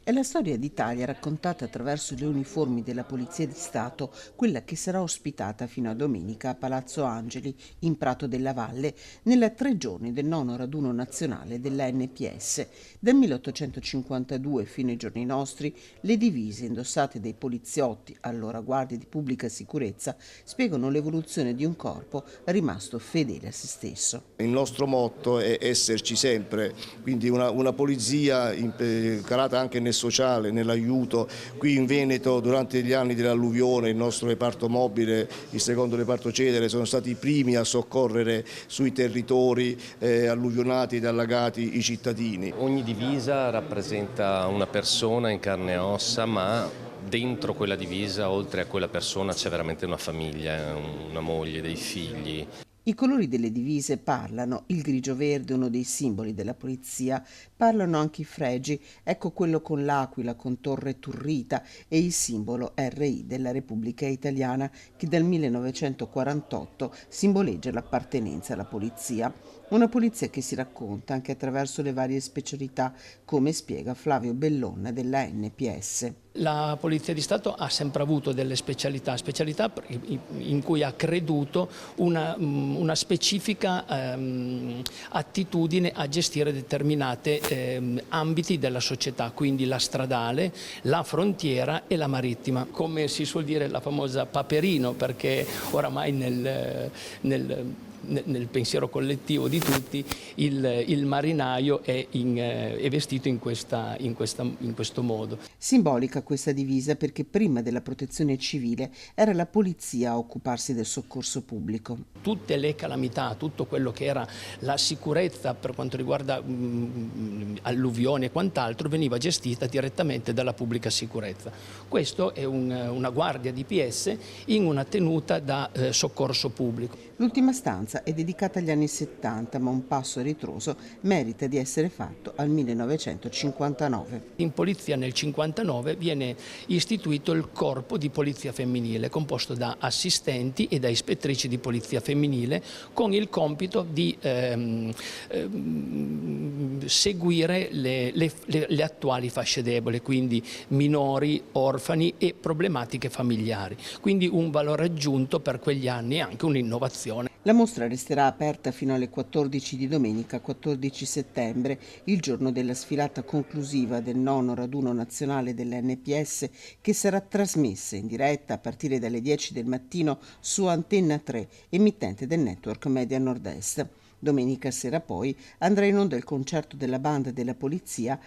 È la storia d'Italia raccontata attraverso le uniformi della Polizia di Stato, quella che sarà ospitata fino a domenica a Palazzo Angeli, in Prato della Valle, nella 3 giorni del nono raduno nazionale della NPS. Dal 1852 fino ai giorni nostri, le divise indossate dai poliziotti, allora guardie di pubblica sicurezza, spiegano l'evoluzione di un corpo rimasto fedele a se stesso. Il nostro motto è esserci sempre, quindi una polizia calata anche nel sociale, nell'aiuto. Qui in Veneto durante gli anni dell'alluvione il nostro reparto mobile, il secondo reparto Cedere, sono stati i primi a soccorrere sui territori alluvionati ed allagati i cittadini. Ogni divisa rappresenta una persona in carne e ossa, ma dentro quella divisa, oltre a quella persona, c'è veramente una famiglia, una moglie, dei figli. I colori delle divise parlano, il grigio-verde, uno dei simboli della polizia, parlano anche i fregi, ecco quello con l'aquila, con torre turrita e il simbolo RI della Repubblica Italiana che dal 1948 simboleggia l'appartenenza alla polizia. Una polizia che si racconta anche attraverso le varie specialità, come spiega Flavio Bellon della NPS. La Polizia di Stato ha sempre avuto delle specialità in cui ha creduto una specifica attitudine a gestire determinate ambiti della società, quindi la stradale, la frontiera e la marittima. Come si suol dire, la famosa Paperino, perché oramai nel pensiero collettivo di tutti il marinaio è vestito in questo modo. Simbolica questa divisa perché prima della protezione civile era la polizia a occuparsi del soccorso pubblico. Tutte le calamità, tutto quello che era la sicurezza per quanto riguarda alluvioni e quant'altro veniva gestita direttamente dalla pubblica sicurezza. Questo è una guardia di PS in una tenuta da soccorso pubblico. L'ultima stanza è dedicata agli anni 70, ma un passo a ritroso merita di essere fatto al 1959. In polizia nel 59 viene istituito il corpo di polizia femminile, composto da assistenti e da ispettrici di polizia femminile, con il compito di seguire le attuali fasce deboli, quindi minori, orfani e problematiche familiari. Quindi un valore aggiunto per quegli anni e anche un'innovazione. La mostra resterà aperta fino alle 14 di domenica 14 settembre, il giorno della sfilata conclusiva del nono raduno nazionale dell'NPS, che sarà trasmessa in diretta a partire dalle 10 del mattino su Antenna 3, emittente del network Media Nord-Est. Domenica sera poi andrà in onda il concerto della banda della polizia